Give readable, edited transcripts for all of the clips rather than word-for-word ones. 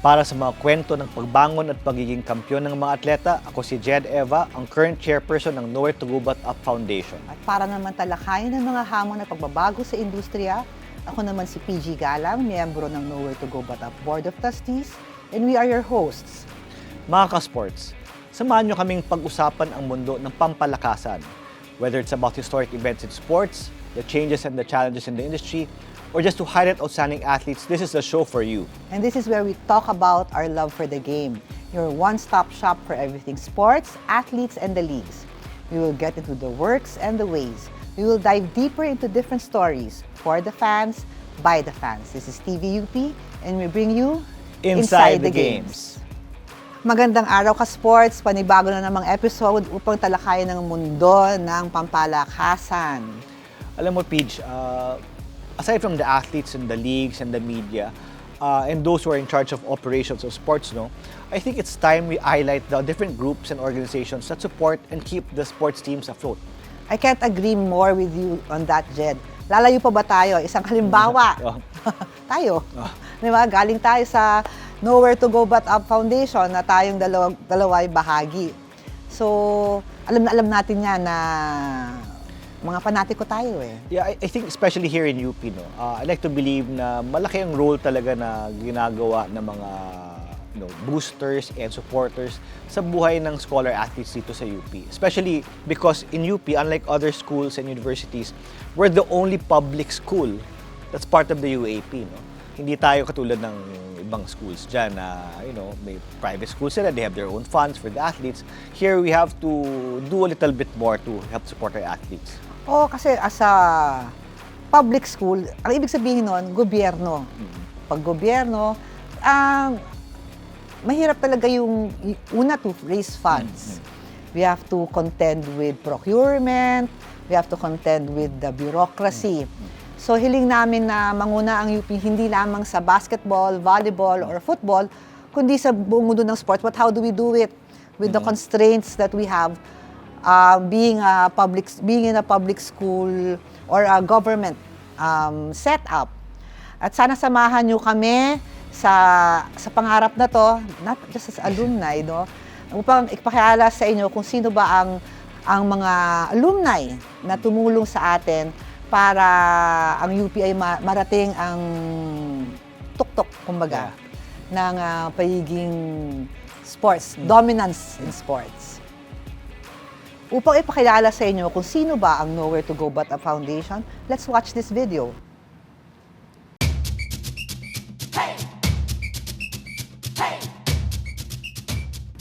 Para sa mga kwento ng pagbangon at pagiging kampeon ng mga atleta, ako si Jed Eva, ang current chairperson ng Nowhere to Go But Up Foundation. At para naman talakayin ng mga hamon at pagbabago sa industriya, ako naman si PG Galang, miyembro ng Nowhere to Go But Up Board of Trustees, and we are your hosts. Mga ka-sports, samahan nyo kaming pag-usapan ang mundo ng pampalakasan. Whether it's about historic events in sports, the changes and the challenges in the industry, or just to highlight outstanding athletes, this is the show for you. And this is where we talk about our love for the game, your one-stop shop for everything sports, athletes, and the leagues. We will get into the works and the ways. We will dive deeper into different stories for the fans, by the fans. This is TVUP, and we bring you Inside the Games. Magandang araw ka-sports, panibago na namang episode upang talakayin ng mundo ng pampalakasan. Alam mo, Pidge, aside from the athletes and the leagues and the media, and those who are in charge of operations of sports, I think it's time we highlight the different groups and organizations that support and keep the sports teams afloat. I can't agree more with you on that, Jed. Lalayo pa ba tayo? Isang halimbawa. Tayo. Di ba? Galing tayo sa Nowhere to Go But Up Foundation na tayong dalaway bahagi. So, alam na alam natin yan na mga panatiko tayo eh. Yeah, I think especially here in UP, I like to believe na malaki ang role talaga na ginagawa ng mga boosters and supporters sa buhay ng scholar athletes dito sa UP. Especially because in UP, unlike other schools and universities, we're the only public school that's part of the UAP. Hindi tayo katulad ng ibang schools dyan na, may private schools sila, they have their own funds for the athletes. Here, we have to do a little bit more to help support our athletes. Oo, kasi as a public school, ang ibig sabihin nun, gobyerno. Pag gobyerno, mahirap talaga yung una to raise funds. We have to contend with procurement, we have to contend with the bureaucracy. So hiling namin na manguna ang UP hindi lamang sa basketball, volleyball, or football, kundi sa buong mundo ng sports. But how do we do it? With the constraints that we have, being in a public school or a government setup. At sana samahan nyo kami sa pangarap na to, not just as alumni, upang ipakilala sa inyo kung sino ba ang mga alumni na tumulong sa atin para ang UP ay marating ang tuktok, kumbaga, ng pagiging sports, dominance in sports. Upang ipakilala sa inyo kung sino ba ang Nowhere to Go But Up Foundation, let's watch this video.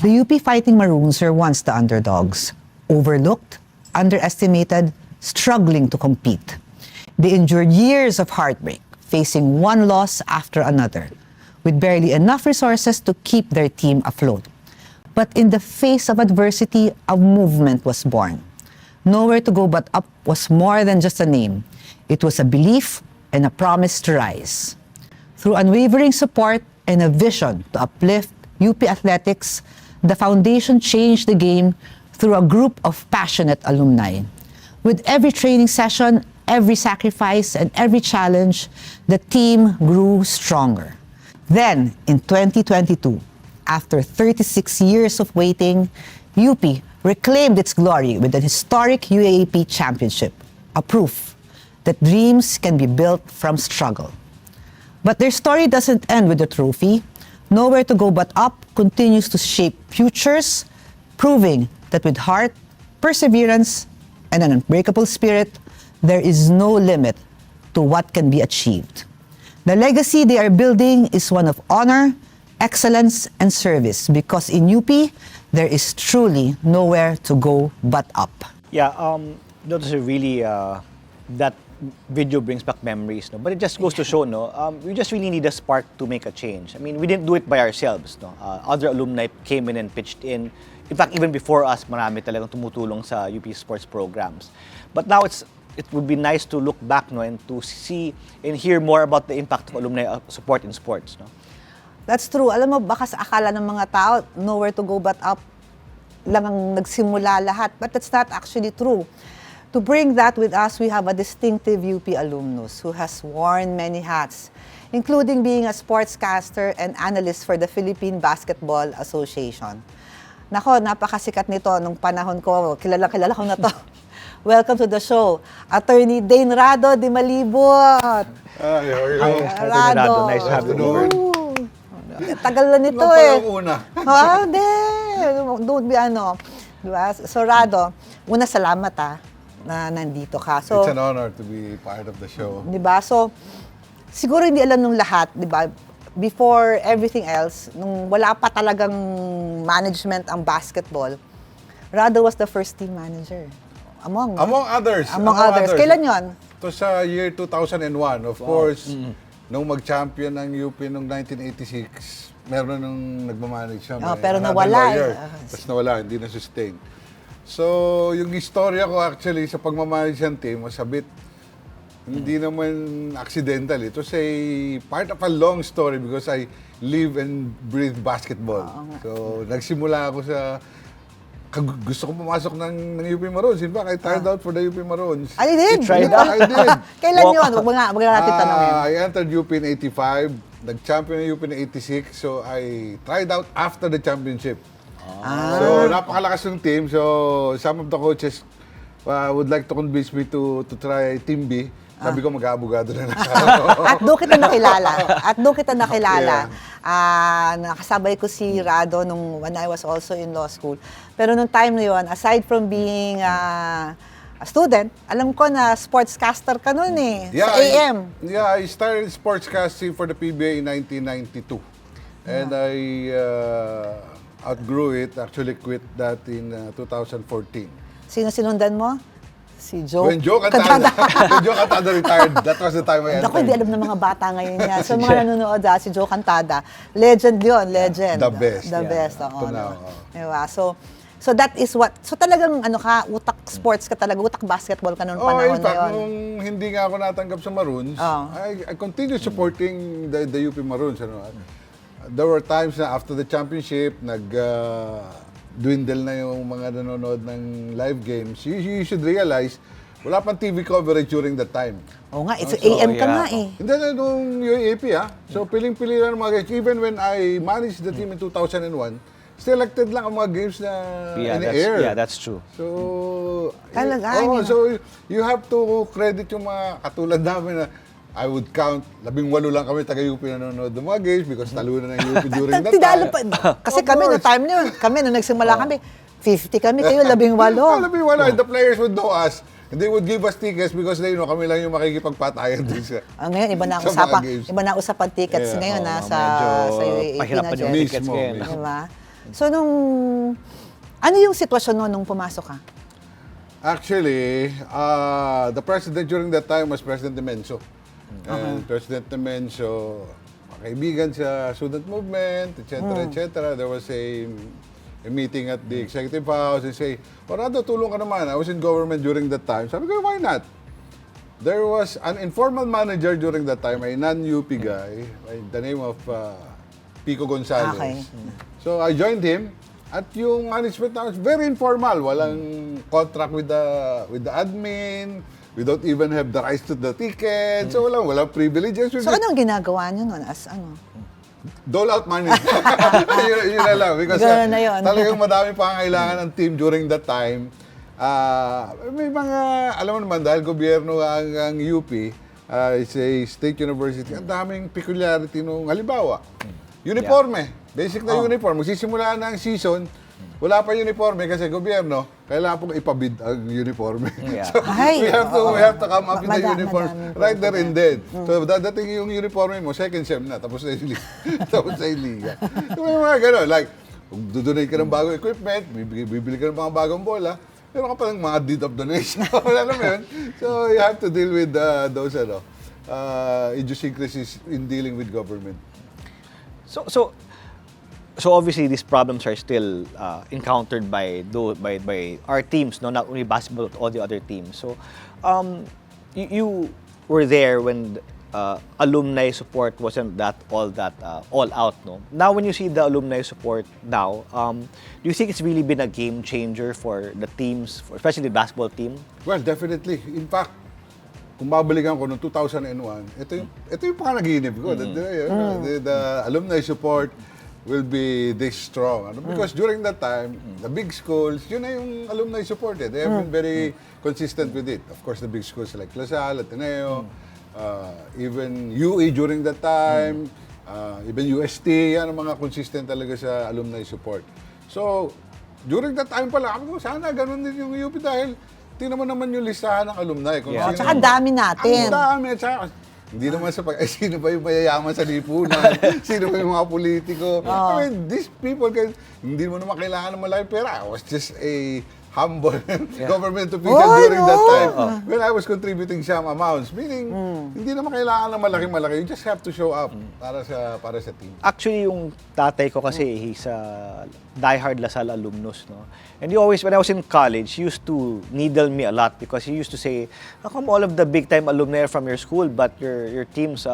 The UP Fighting Maroons were once the underdogs, overlooked, underestimated, struggling to compete. They endured years of heartbreak, facing one loss after another, with barely enough resources to keep their team afloat. But in the face of adversity, a movement was born. Nowhere to Go But Up was more than just a name. It was a belief and a promise to rise. Through unwavering support and a vision to uplift UP athletics, the foundation changed the game through a group of passionate alumni. With every training session, every sacrifice, and every challenge, the team grew stronger. Then, in 2022, after 36 years of waiting, UP reclaimed its glory with an historic UAAP championship, a proof that dreams can be built from struggle. But their story doesn't end with the trophy. Nowhere to Go But Up continues to shape futures, proving that with heart, perseverance, and an unbreakable spirit, there is no limit to what can be achieved. The legacy they are building is one of honor, excellence, and service, because in UP, there is truly nowhere to go but up. Yeah, that was really, that video brings back memories, but it just goes to show, we just really need a spark to make a change. I mean, we didn't do it by ourselves, Other alumni came in and pitched in. In fact, even before us, marami talagang tumutulong sa UP sports programs. But now it would be nice to look back, and to see and hear more about the impact of alumni support in sports, That's true. Alam mo, baka sa akala ng mga tao, Nowhere to Go But Up lang ang nagsimula lahat. But that's not actually true. To bring that with us, we have a distinctive UP alumnus who has worn many hats, including being a sportscaster and analyst for the Philippine Basketball Association. Nako, napakasikat nito nung panahon ko. Kilala ko na to. Welcome to the show, Attorney Dane Rado de Malibot. Hi, how are you? Rado, nice to have you over. Tagal na nito Ilan pa lang una? Hindi. Don't be ano. Diba? So, Rado, una salamat na nandito ka. So, It's an honor to be part of the show. diba? So, siguro hindi alam nung lahat, diba? Before everything else, nung wala pa talagang management ang basketball, Rado was the first team manager. Among Others. Kailan yon? Ito sa year 2001. Of course, nung mag-champion ng UP noong 1986, meron nung nagmamanage siya. Pero another nawala lawyer. eh. Tapos nawala, hindi na-sustain. So, yung istorya ko actually sa pagmamanage ng team was a bit, hindi naman accidental. It was a part of a long story because I live and breathe basketball. So, nagsimula ako sa gusto kong pumasok ng UP Maroons. In fact, I tried out for the UP Maroons. Ay, did? You tried out? I did. Kailan yun? Huwag nga natin tanongin. I entered UP in 85, nag-champion ng UP in 86, so I tried out after the championship. So, napakalakas ng team. So, some of the coaches would like to convince me to try Team B. Sabi ko, mag-aabogado na lang ako. At doon kita nakilala. Nakasabay ko si Rado when I was also in law school. Pero nung time na yun, aside from being a student, alam ko na sportscaster ka nun sa AM. I started sportscasting for the PBA in 1992. And I outgrew it, actually quit that in 2014. Sino sinundan mo? Si Joe. When Joe Cantada retired, that was the time I entered. Ako, hindi alam ng mga bata ngayon yan. So, mga nanonood, si Joe Cantada. Legend yun, legend. The best. The best, Up to now. Diba? So that is what, so talagang utak sports ka talaga, utak basketball ka noong panahon in fact, na yun. nung hindi nga ako natanggap sa Maroons, I continued supporting the UP Maroons. There were times na after the championship, dwindle na yung mga nanonood ng live games. You should realize, wala pang TV coverage during that time. Oo nga, it's AM ka nga eh. Hindi na nung UAP So, piling-pili lang ng mga games. Even when I managed the team in 2001, selected lang ang mga games na in the air. Yeah, that's true. So, Talaga, so you have to credit yung mga katulad namin na I would count, 18 lang kami taga-UP na nanonood ng mga games because talo na ng UP during that time. Kasi kami, no time na yun, nung nagsimula kami, 50 kami, kayo 18. 18, and the players would know us. And they would give us tickets because they know kami lang yung makikipagpatayan dun sa ngayon, iba na ang usapan tickets ngayon sa UAP pahirapan na yung Jet. tickets ngayon. Diba? So, ano yung sitwasyon nung pumasok ka? Actually, the president during that time was President Demenso. And President Demenso, kaibigan sa student movement, etc. There was a meeting at the Executive House and say, Rado, tulong ka naman. I was in government during that time. Sabi ko, why not? There was an informal manager during that time, a non-UP guy, by the name of Pico Gonzalez. Okay. So I joined him. At yung management na was very informal. Walang contract with the admin. We don't even have the rights to the ticket. So walang privileges. So anong ginagawa nyo nun? Dole out money. yun na lang. Because talagang madami pa ang kailangan ng team during that time. May mga, alam mo naman, dahil gobyerno ang UP, it's a state university, ang daming peculiarity nung halimbawa. Uniforme. Basic na uniform. Magsisimula na ang season, wala pa uniforme kasi gobyerno, kailangan pong ipabid ang uniforme. So, we have to come up with the uniform right there and then. So, dadating yung uniforme mo, second sem na, tapos na yung liga. Tapos na yung liga. So, may mga gano'n, like, dudonate ka ng bagong equipment, bibili ka ng mga bagong bola, meron ka pa ng mga deed of donation. Alam mo yun? So, you have to deal with those idiosyncrasies in dealing with government. So obviously these problems are still encountered by our teams, no, not only basketball but all the other teams. So you were there when alumni support wasn't all out, no? Now, when you see the alumni support now, do you think it's really been a game changer for the teams, especially the basketball team? Well, definitely. In fact, kung babalikan ko noong 2001, ito yung panganaginip ko. The alumni support will be this strong. Because during that time, the big schools, yun na yung alumni support. They have been very consistent with it. Of course, the big schools like Lasal, Ateneo, even UE during that time, even UST, yan ang mga consistent talaga sa alumni support. So, during that time pala, ako sana ganun din yung UP dahil tingnan mo naman yung listahan ng alumni. Kung At saka dami natin. Ang dami. At saka, hindi naman sa sino ba yung mayayaman sa lipunan? Sino ba yung mga politiko? I mean, these people, hindi mo naman kailangan ng malaki pera. I was just a humble government official during that time. When I was contributing some amounts, meaning, hindi naman kailangan ng malaki-malaki. You just have to show up para sa team. Actually, yung tatay ko kasi, he's a diehard Lasal alumnus, no? And he always, when I was in college, he used to needle me a lot because he used to say, how come all of the big-time alumni are from your school, but your teams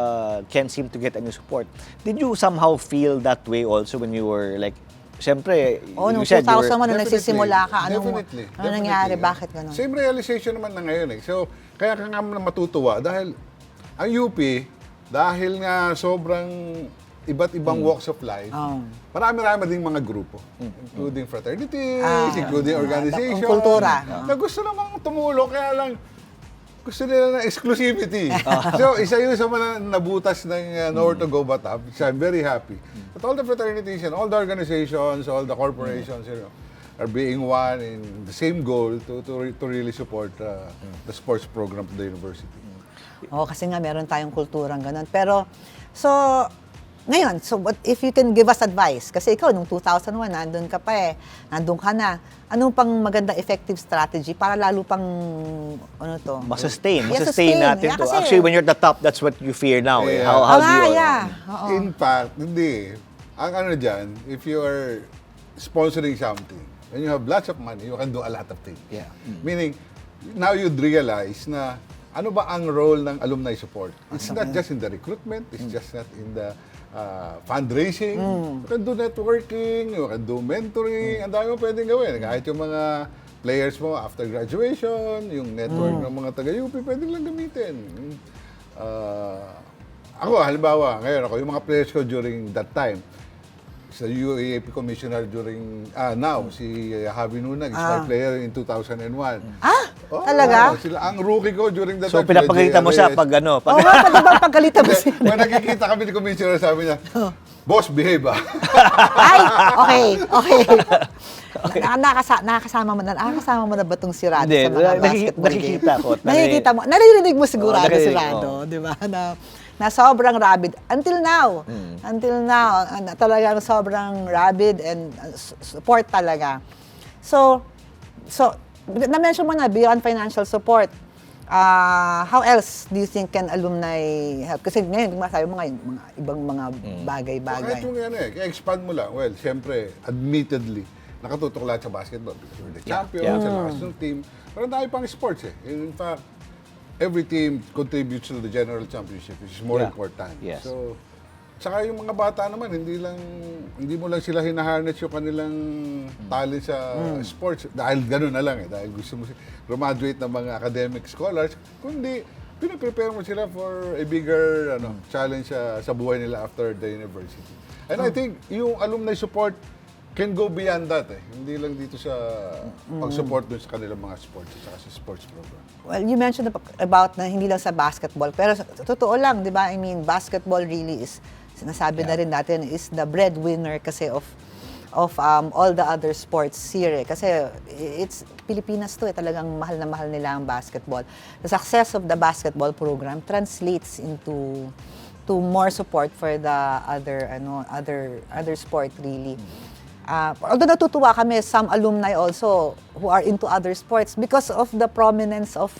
can't seem to get any support? Did you somehow feel that way also when you were like, siyempre, noong you said 2001, nung nagsisimula ka, ano nangyari? Yeah. Bakit ganun? Same realization naman na ngayon eh. So, kaya ka nga matutuwa dahil ang UP, dahil nga sobrang iba't ibang walks of life, marami-rami ding mga grupo, including fraternities, including organizations, kultura. na gusto namang tumulong, kaya lang gusto nila ng exclusivity. So, isa yun sa mga nabutas ng nowhere to go but up. So, I'm very happy. But all the fraternities and all the organizations, all the corporations, are being one in the same goal to really support the sports program of the university. Kasi nga meron tayong kulturang ganun. Pero, so, ngayon, so what if you can give us advice? Kasi ikaw, nung 2001, nandun ka pa nandun ka na. Anong pang magandang effective strategy para lalo pang, Masustain sustain natin to. Actually, when you're at the top, that's what you fear now. Yeah. How do you, In fact, hindi. Ang dyan, if you are sponsoring something, when you have lots of money, you can do a lot of things. Yeah. Meaning, now you'd realize na ano ba ang role ng alumni support? It's not just in the recruitment, it's just not in the fundraising. You can do networking, you can do mentoring, ang dami mo pwedeng gawin. Kahit yung mga players mo after graduation, yung network ng mga taga-UP, pwedeng lang gamitin. Ako, halimbawa, ngayon ako, yung mga players ko during that time, sa UAAP commissioner during, now, si Javi Nunag, is my player in 2001. Talaga? Sila ang rookie ko during that So, time. pinapagalitan mo siya pag ano? Oo nga, pwede ba pagalitan mo siya? When nakikita kami ni commissioner, sabi niya, boss, behave Ay, okay. Nakakasama mo na ba itong si Rado sa mga basketball nakikita ko. Nakikita mo. Naririnig mo sigurado si naririnig, Rado, di ba? Na sobrang rabid. Until now, talagang sobrang rabid and support talaga. So, na-mention mo na, beyond financial support, how else do you think can alumni help? Kasi ngayon, sabi mo nga, mga ibang mga bagay-bagay. Kahit yung expand mo lang. Well, siyempre, admittedly, nakatutok lahat sa basketball because we're the champions, sa lakas ng team. Pero dahil pang sports eh. In fact, every team contributes to the general championship, which is more important. Yes. So, saka yung mga bata naman, hindi mo lang sila hinaharness yung kanilang talent sa sports. Dahil gano'n na lang dahil gusto mo graduate ng mga academic scholars, kundi pinaprepare mo sila for a bigger challenge sa buhay nila after the university. And I think yung alumni support can go beyond that Hindi lang dito sa pag-support dun sa kanilang mga sports at sa sports program. Well, you mentioned about na hindi lang sa basketball, pero totoo lang, di ba? I mean, basketball really is, sinasabi na rin natin, is the breadwinner kasi of all the other sports here. Kasi it's Pilipinas to talagang mahal na mahal nila ang basketball. The success of the basketball program translates into more support for the other sport really. Although natutuwa kami, some alumni also who are into other sports because of the prominence of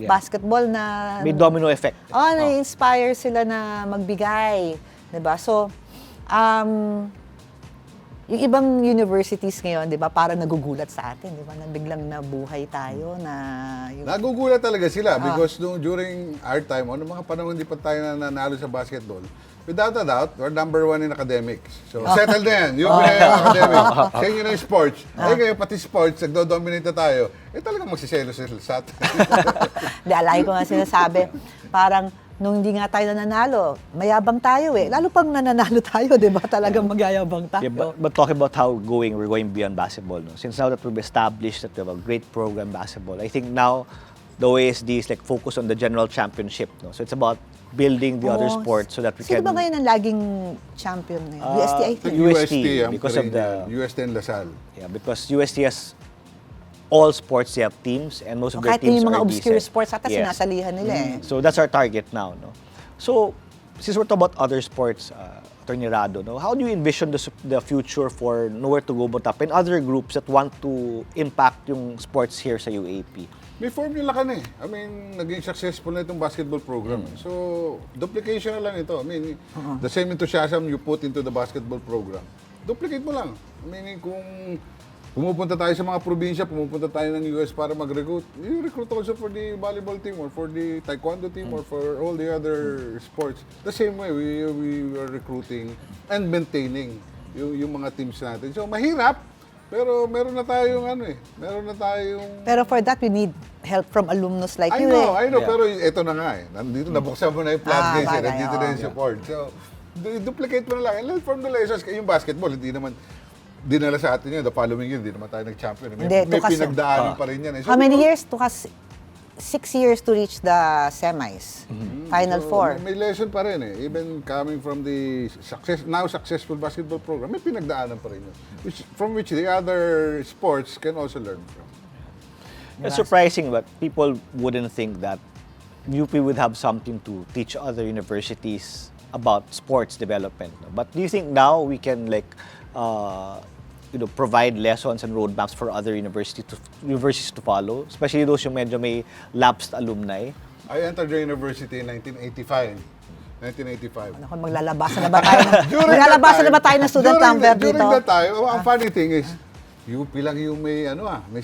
basketball na may domino effect. Na-inspire sila na magbigay, 'di ba? So, Yung ibang universities ngayon, di ba, parang nagugulat sa atin, di ba, na biglang nabuhay tayo na... Yung... Nagugulat talaga sila because during our time, o noong mga panahon hindi pa tayo nanalo sa basketball, without a doubt, we're number 1 in academics. So, settled na yan. Yung academics. Sa inyo na yung sports. Eh, ngayon, pati sports, nagdo-dominate na tayo. Eh, talagang magsiselo sila sa atin. Hindi, alay ko nga sinasabi, parang, nung hindi nga tayo nananalo, mayabang tayo eh. Lalo pang nananalo tayo, di ba? Talagang magyayabang tayo. Yeah, but talking about how we're going beyond basketball, no? Since now that we've established that we have a great program basketball, I think now the OASD is like focused on the general championship. No? So it's about building the other sports so that we can... Sino ba ngayon ang laging champion ngayon? UST, I think. UST, ang because of the... UST and Lasal. Yeah, because UST has all sports, they have teams, and most of their Kahit teams yung mga are obscure decent. sports, ata Yes. sinasalihan nila eh. So that's our target now, no? So, since we're talking about other sports, Attorney Rado, no, how do you envision the future for Nowhere to Go But Up and other groups that want to impact yung sports here sa UAP? May formula ka na eh. I mean, naging successful na itong basketball program. So, duplication na lang ito. I mean, the same enthusiasm you put into the basketball program, duplicate mo lang. I mean, kung pumupunta tayo sa mga probinsya, pumupunta tayo ng US para mag-recruit, you recruit also for the volleyball team or for the taekwondo team or for all the other sports. The same way, we are recruiting and maintaining yung mga teams natin. So, mahirap, pero meron na tayong meron na tayong... Pero for that, we need help from alumnus like you I know, Yeah. pero ito na nga eh. Nandito, nabuksan mo na yung floodgates eh. bagay, Nandito na yung support. So, duplicate mo na lang. And learn from the lessons. Yung basketball, hindi naman dinala sa atin yun. The following year, hindi naman tayo nag-champion. May pinagdaanan pa rin yan eh. So, How many years? Took us 6 years to reach the semis. Final four. May lesson pa rin eh. Even coming from the now successful basketball program, may pinagdaanan pa rin yun. From which the other sports can also learn from. It's surprising, but people wouldn't think that UP would have something to teach other universities about sports development. No? But do you think now we can provide lessons and roadmaps for other universities to follow, especially those yung medyo may lapsed alumni? I entered the university in 1985. Ako, maglalabasan na ba tayo? Maglalabasan na ba tayo ng student number dito? During that time, ang funny thing is, UP lang yung may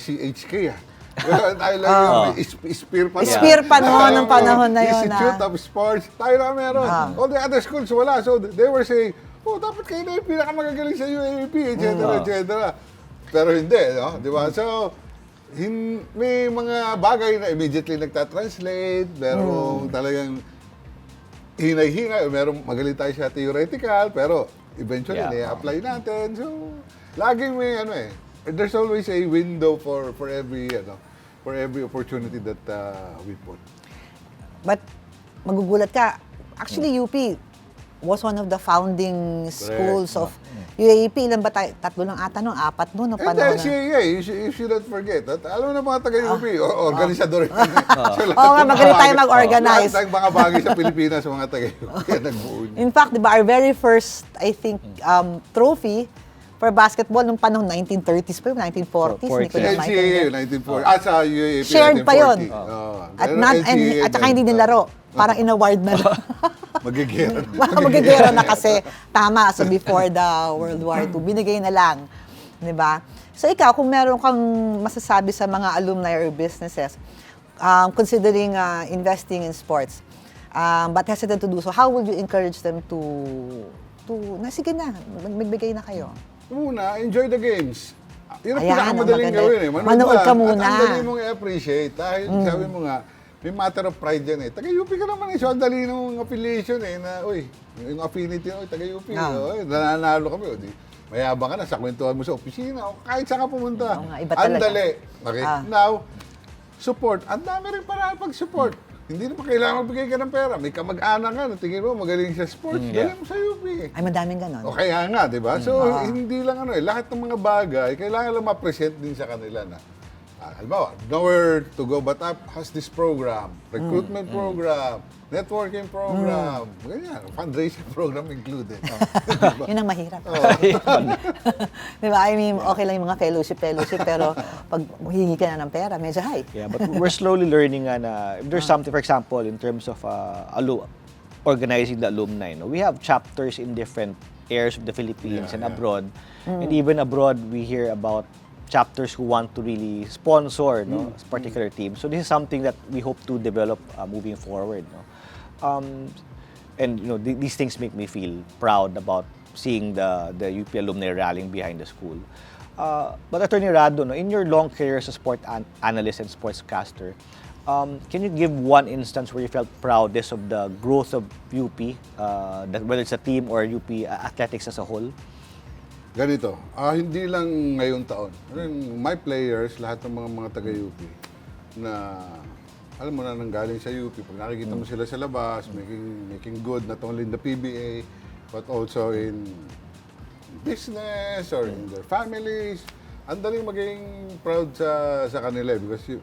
CHK tayo lang yung may SPIR pa. SPIR pa noon, ng panahon na yun. Institute of Sports, tayo lang meron. All the other schools wala. So they were saying, dapat kayo na yung pinakamagagaling sa UAP, etc. Pero hindi, no? Di ba? So, may mga bagay na immediately nagtatranslate, pero talagang hinay-hinay, meron magaling tayo sa theoretical, pero eventually, na-apply natin. So, laging may there's always a window for every opportunity that we put. But magugulat ka, actually UP was one of the founding schools of UAP. Ilan ba tayo? 3 lang ata nun, 4 nun. And the NCAA, you shouldn't forget. Alam mo na mga taga-UP, organisador. Oo nga, magaling tayo mag-organize. Lahat ng mga bagay sa Pilipinas, mga taga-UP, nagbuo. In fact, di ba, our very first, I think, trophy for basketball nung panahon 1930s pa yun, 1940s. Hindi ko na NCAA, 1940. Sa UAP, shared pa yun. 1940. At saka hindi nilaro. Parang in-award na lang. Magigera. Magigera na kasi. Tama. So before the World War II, binigay na lang. Di ba? So ikaw, kung meron kang masasabi sa mga alumni or businesses, considering investing in sports, but hesitant to do so, how would you encourage them to sige na, magbigay na kayo? Una, enjoy the games. Yun ang Ayan, pinakamadaling gawin eh. Manood ka muna. At ang dali mong i-appreciate. Dahil sabi mo nga, may matter of pride yan eh. Taga-UP ka naman eh. So, ang dali ng affiliation eh. Na, yung affinity, taga-UP. Nananalo kami. Mayabang ka na sa kwentuhan mo sa opisina. O kahit saan ka pumunta. Ang dali. Okay. Now, support. Ang dami rin para pag-support. Hindi na pa kailangan magbigay ka ng pera. May kamag-anak ka na tingin mo magaling sa sports. Galing mo sa UP. Ay, madaming ganon. O kaya nga, di ba? So, hindi lang lahat ng mga bagay, kailangan lang ma-present din sa kanila na, halimbawa, Nowhere to Go But Up has this program, recruitment program, networking program, ganyan, fundraising program included. Yun ang mahirap. Di ba? I mean, okay lang yung mga fellowship, pero pag hingi ka na ng pera, medyo high. Yeah, but we're slowly learning na if there's something, for example, in terms of organizing the alumni, we have chapters in different heirs of the Philippines and Yeah. abroad. And even abroad, we hear about chapters who want to really sponsor particular teams. So this is something that we hope to develop moving forward. No? And these things make me feel proud about seeing the UP alumni rallying behind the school. But Attorney Rado, in your long career as a sport analyst and sportscaster, can you give one instance where you felt proudest of the growth of UP, whether it's a team or UP athletics as a whole? Ganito, hindi lang ngayong taon. My players, lahat ng mga taga-UP na alam mo na nanggaling sa UP, pag nakikita mo sila sa labas, making good not only in the PBA, but also in business or in their families. Ang daling maging proud sa kanila because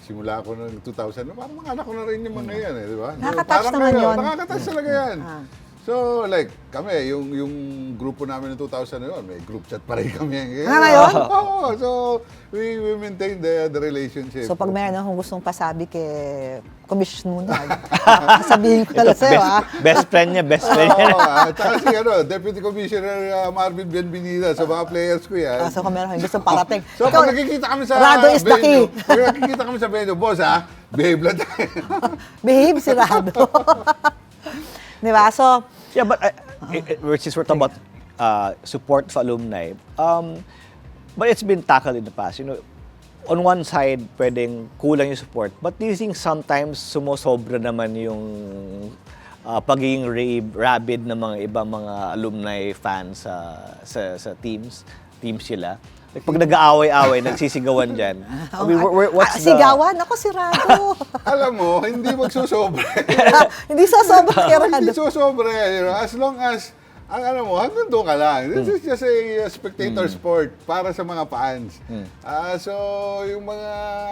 simula ako noong 2000, parang mga anak ko na rin yung mga yan di ba? Nakaka-touch naman yun. Nakaka-touch talaga yan. So, like, kami, yung grupo namin noong 2000 na yun, may group chat pa rin kami. Ngayon? Oo. So, we maintain the relationship. So, pag meron akong gustong pasabi kay Commissioner, sabihin ko talaga sa'yo, Best friend niya. Tsaka si Deputy Commissioner Marvin Bienvenida sa mga players ko yan. So, kung meron akong gustong parating. So, pag nakikita kami sa Rado is the key. Pag nakikita kami sa venue, boss behave lang tayo. Behave si Rado. Di ba? So, yeah, but since we're talking about support for alumni, but it's been tackled in the past. On one side, pwedeng kulang yung support, but do you think sometimes sumosobra naman yung pagiging rabid ng mga ibang mga alumni fans sa teams sila? Like, pag nag-aaway-aaway, nagsisigawan dyan. Sigawan? Ako si Rado. Alam mo, hindi magsusobre. Hindi sosobra kay Rado. Hindi sosobre. As long as, alam mo, hanggang doon ka lang. This is just a spectator sport para sa mga fans. So, yung mga,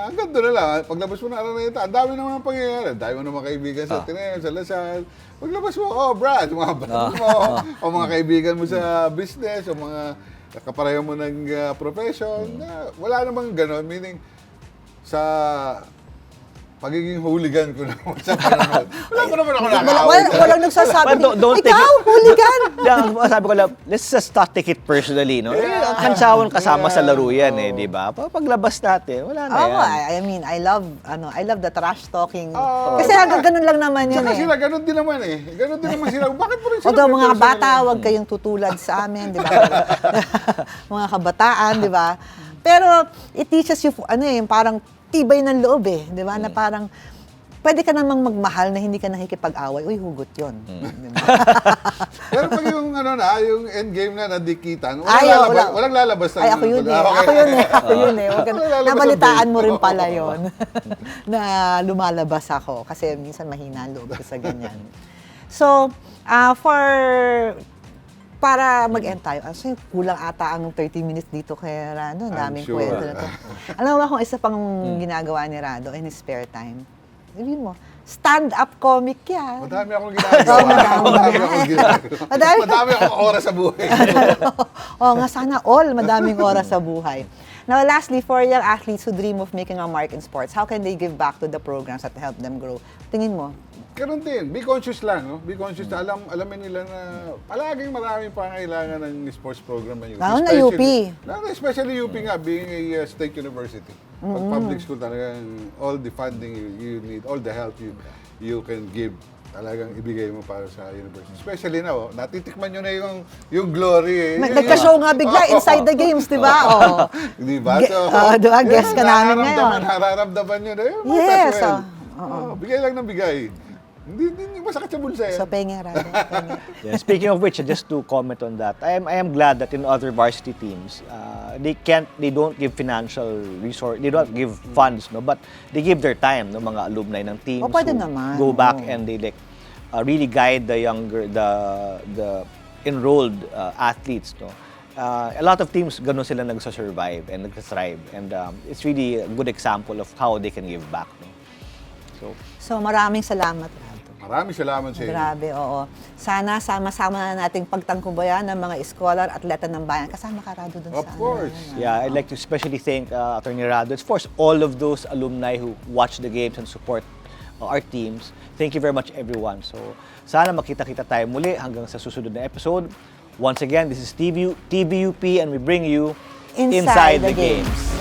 hanggang doon na lang. Paglabas mo na Araneta, ang dami naman ang pangyayari. Ang dami mo naman kaibigan sa Tineo, sa Lasal. Paglabas mo, Brad, mga brad mo, o mga kaibigan mo sa business, o mga kapareho mo ng profession, wala namang ganon. Meaning, sa pagiging hooligan ko naman sa panahon. Wala ko naman ako nakakawin. Walang nagsasabi. Don't take Ikaw, hooligan! Sabi ko lang, let's just not take it personally, no? Ang kantsawan kasama sa laro yan, di ba? Paglabas natin, wala na yan. I mean, I love the trash talking. Kasi hanggang ganun lang naman yun Saka sila, ganun din naman Ganun din naman sila. Bakit po rin sila? Huwag mga bata, huwag kayong tutulad sa amin, di ba? Mga kabataan, di ba? Pero it teaches you, parang tibay ng loob di ba? Na parang, pwede ka namang magmahal na hindi ka nakikipag-away. Uy, hugot yun. Diba? Pero pag yung, yung endgame na nadikitan, walang lalabas. Ay, ako yun Ako yun Nabalitaan mo rin pala yun. Na lumalabas ako. Kasi minsan mahina ang loob ko sa ganyan. So, para mag-end tayo, kulang ata ang 30 minutes dito kay Rado. Daming kwento na to. Alam mo ba kung isa pang ginagawa ni Rado in his spare time? Sabihin mo, stand-up comic yan. Madami akong ginagawa. Madami akong oras sa buhay. Nga, sana madaming oras sa buhay. Now, lastly, for young athletes who dream of making a mark in sports, how can they give back to the programs that help them grow? Tingin mo? Ganun din. Be conscious lang. Be conscious na alamin nila na palaging maraming pangailangan ng sports program ng UP. Lalo na UP. Especially UP nga, being a state university. Pag public school talagang all the funding you need, all the help you can give, talagang ibigay mo para sa university. Especially now, natitikman nyo na yung glory. Nagka-show nga bigla inside the games, di ba? Di ba? Diba, guest ka namin ngayon. Nararamdaman nyo na yun. Yes. Bigay lang ng bigay. Hindi masakit sa bulsa yan. So, pengen, Rado. Yeah, speaking of which, just to comment on that, I am glad that in other varsity teams, they don't give financial resource, they don't give funds, but they give their time, mga alumni ng teams pwede who naman. go back and they really guide the younger, the enrolled athletes, a lot of teams ganun sila nagsa-survive and nagsa-thrive, and it's really a good example of how they can give back. So maraming salamat, Rado. Maraming salamat sa inyo. Grabe, oo. Sana sama-sama na nating pagtangkubayan ng mga scholar, atleta ng bayan. Kasama ka, Rado, dun sa Of course. Yeah, I'd like to especially thank Attorney Rado. Of course, all of those alumni who watch the games and support our teams. Thank you very much, everyone. So, sana makita-kita tayo muli hanggang sa susunod na episode. Once again, this is TVUP and we bring you Inside the Games.